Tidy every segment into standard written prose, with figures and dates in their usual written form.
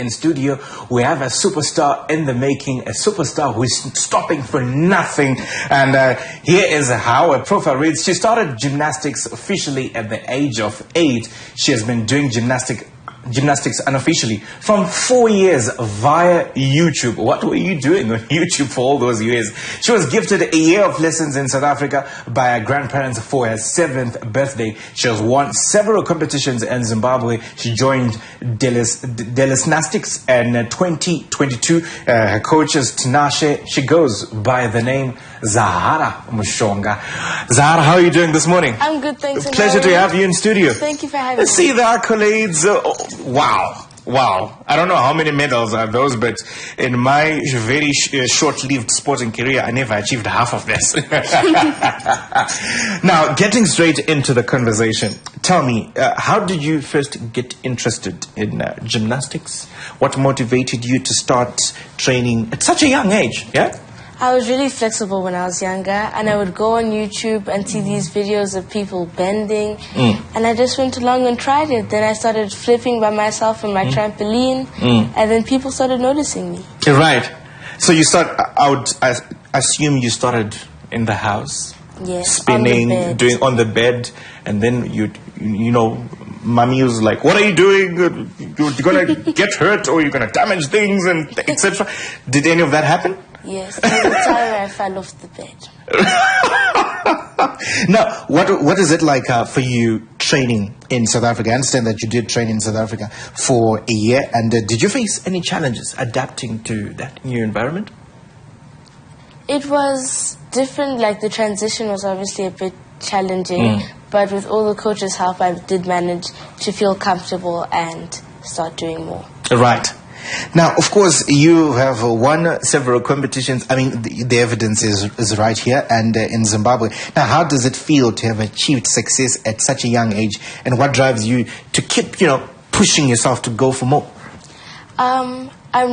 in studio, we have a superstar in the making, a superstar who is stopping for nothing. And here is how her profile reads. She started gymnastics officially at the age of 8. She has been doing gymnastics unofficially from 4 years via YouTube. What were you doing on YouTube for all those years? She was gifted a year of lessons in South Africa by her grandparents for her 7th birthday. She has won several competitions in Zimbabwe. She joined Gymnastics in 2022. Her coach is Tinashe. She goes by the name Zahara Mushonga. Zahara, how are you doing this morning? I'm good, thanks. Pleasure to have you in studio. Thank you for having me. Let's see the accolades. Wow. I don't know how many medals are those, but in my very short-lived sporting career, I never achieved half of this. Now, getting straight into the conversation, tell me, how did you first get interested in gymnastics? What motivated you to start training at such a young age? Yeah? I was really flexible when I was younger, and I would go on YouTube and see these videos of people bending, and I just went along and tried it. Then I started flipping by myself on my trampoline, and then people started noticing me. Right. So you I would assume you started in the house, yes, spinning, doing on the bed, and then you know, mommy was like, "What are you doing? You're gonna get hurt, or you're gonna damage things, and etc." Did any of that happen? Yes, there was a time where I fell off the bed. Now, what is it like for you training in South Africa? I understand that you did train in South Africa for a year, and did you face any challenges adapting to that new environment? It was different, like the transition was obviously a bit challenging, but with all the coaches' help, I did manage to feel comfortable and start doing more. Right. Now, of course, you have won several competitions. I mean, the evidence is right here and in Zimbabwe. Now, how does it feel to have achieved success at such a young age? And what drives you to keep, pushing yourself to go for more? I'm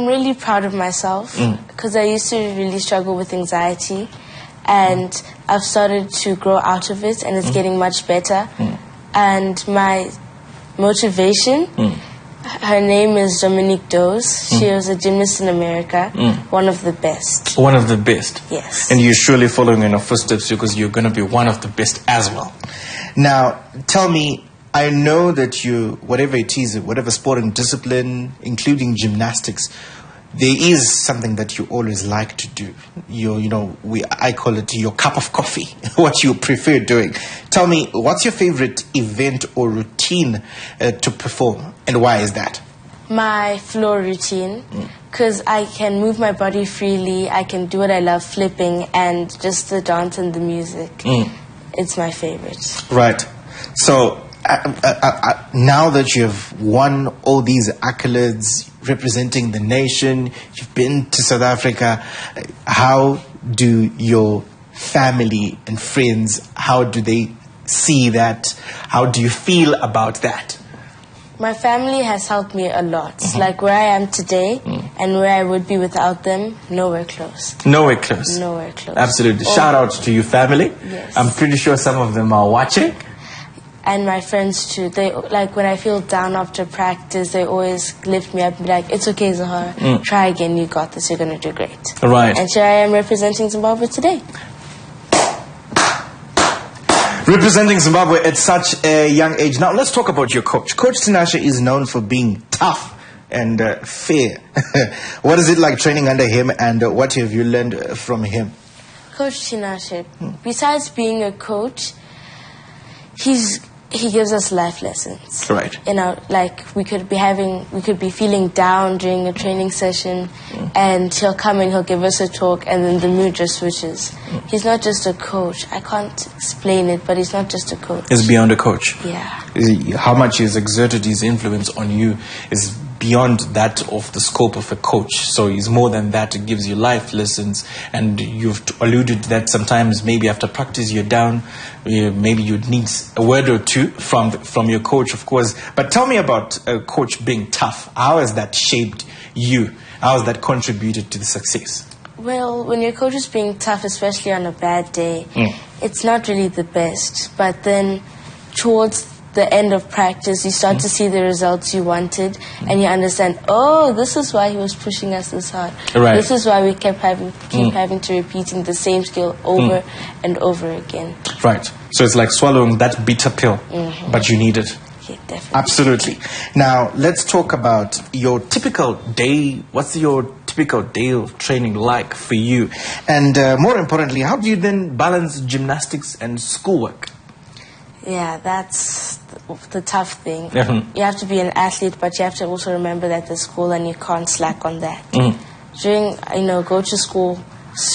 really proud of myself because I used to really struggle with anxiety. And I've started to grow out of it, and it's getting much better. And my motivation... Her name is Dominique Dose. She was a gymnast in America, one of the best. One of the best? Yes. And you're surely following in her footsteps because you're going to be one of the best as well. Now, tell me, I know that whatever it is, whatever sporting discipline, including gymnastics, there is something that you always like to do. I call it your cup of coffee, what you prefer doing. Tell me, what's your favorite event or routine to perform, and why is that? My floor routine, because I can move my body freely, I can do what I love, flipping, and just the dance and the music. It's my favorite. Right. So, now that you've won all these accolades, representing the nation, you've been to South Africa, how do your family and friends, how do they see that? How do you feel about that? My family has helped me a lot. Like where I am today and where I would be without them, nowhere close. Nowhere close? Nowhere close. Absolutely. Shout out to your family. Yes. I'm pretty sure some of them are watching. And my friends too. They when I feel down after practice, they always lift me up and be like, "It's okay, Zahara. Try again. You got this. You're gonna do great." Right. And here I am representing Zimbabwe today. Representing Zimbabwe at such a young age. Now let's talk about your coach. Coach Tinashe is known for being tough and fair. What is it like training under him, and what have you learned from him? Coach Tinashe, besides being a coach, he gives us life lessons. Right. We could be feeling down during a training session, and he'll come and he'll give us a talk, and then the mood just switches. He's not just a coach. I can't explain it, but he's not just a coach. It's beyond a coach. Yeah. How much he's exerted his influence on you is beyond that of the scope of a coach. So he's more than that. It gives you life lessons, and you've alluded that sometimes maybe after practice you're down, maybe you'd need a word or two from your coach, of course. But tell me about a coach being tough. How has that shaped you? How has that contributed to the success? Well, when your coach is being tough, especially on a bad day, it's not really the best. But then towards the end of practice, you start to see the results you wanted, and you understand, oh, this is why he was pushing us this hard. Right. This is why we keep having to repeating the same skill over and over again. Right. So it's like swallowing that bitter pill, but you need it. Yeah, definitely. Absolutely. Now, let's talk about your typical day. What's your typical day of training like for you? And more importantly, how do you then balance gymnastics and schoolwork? Yeah, that's the tough thing. Mhm. You have to be an athlete, but you have to also remember that there's school and you can't slack on that. During, go to school,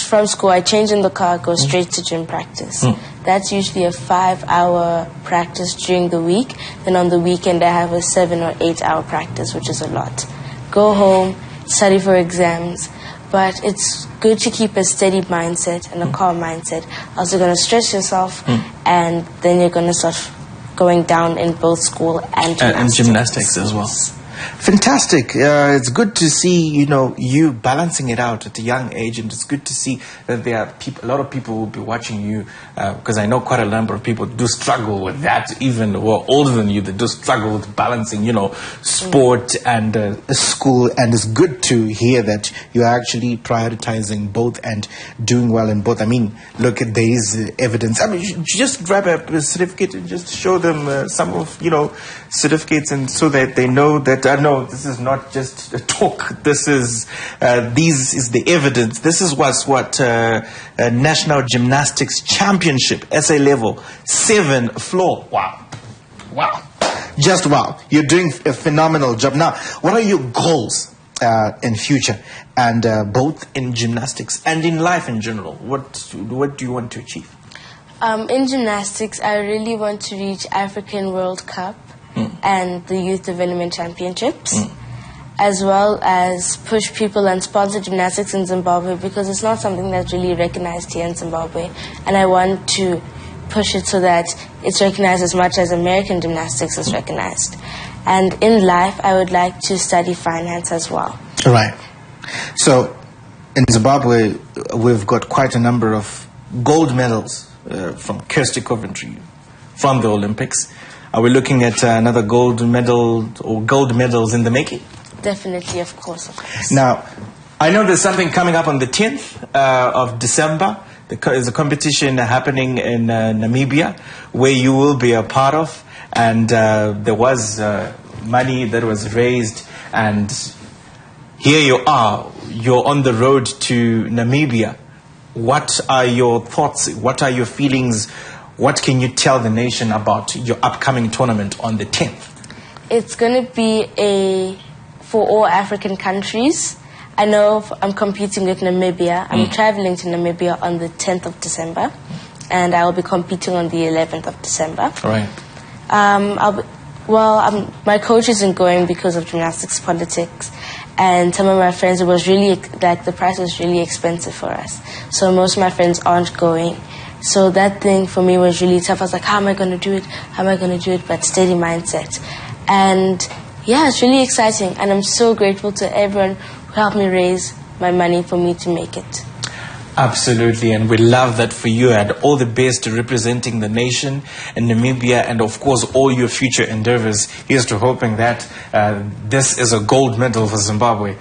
from school, I change in the car, go straight to gym practice. That's usually a 5-hour practice during the week. Then on the weekend, I have a 7 or 8 hour practice, which is a lot. Go home, study for exams. But it's good to keep a steady mindset and a calm mindset. Also going to stress yourself, and then you're going to start going down in both school and gymnastics. And gymnastics as well. Fantastic. It's good to see, you balancing it out at a young age, and it's good to see that there are a lot of people will be watching you, because I know quite a number of people do struggle with that, even who are older than you, that do struggle with balancing, sport and school, and it's good to hear that you're actually prioritizing both and doing well in both. I mean, look, there is evidence. I mean, just grab a certificate and just show them some of, certificates, and so that they know that, no, this is not just a talk. This is, the evidence. This is what National Gymnastics Championship, SA level, 7 floor. Wow. Wow. Just wow. You're doing a phenomenal job. Now, what are your goals in future, and both in gymnastics and in life in general? What do you want to achieve? In gymnastics, I really want to reach African World Cup and the Youth Development Championships, as well as push people and sponsor gymnastics in Zimbabwe, because it's not something that's really recognized here in Zimbabwe, and I want to push it so that it's recognized as much as American gymnastics is recognized. And in life, I would like to study finance as well. Right. So, in Zimbabwe, we've got quite a number of gold medals from Kirsty Coventry from the Olympics. Are we looking at another gold medal or gold medals in the making? Definitely, of course. Now, I know there's something coming up on the 10th of December. There's a competition happening in Namibia where you will be a part of. And there was money that was raised. And here you are. You're on the road to Namibia. What are your thoughts? What are your feelings? What can you tell the nation about your upcoming tournament on the 10th? It's going to be for all African countries. I know I'm competing with Namibia. I'm traveling to Namibia on the 10th of December, and I will be competing on the 11th of December. Right. My coach isn't going because of gymnastics politics, and some of my friends, it was really, the price was really expensive for us. So most of my friends aren't going. So that thing for me was really tough. I was like, how am I going to do it? How am I going to do it? But steady mindset. And yeah, it's really exciting. And I'm so grateful to everyone who helped me raise my money for me to make it. Absolutely, and we love that for you, and all the best representing the nation in Namibia, and of course all your future endeavors. Here's to hoping that this is a gold medal for Zimbabwe.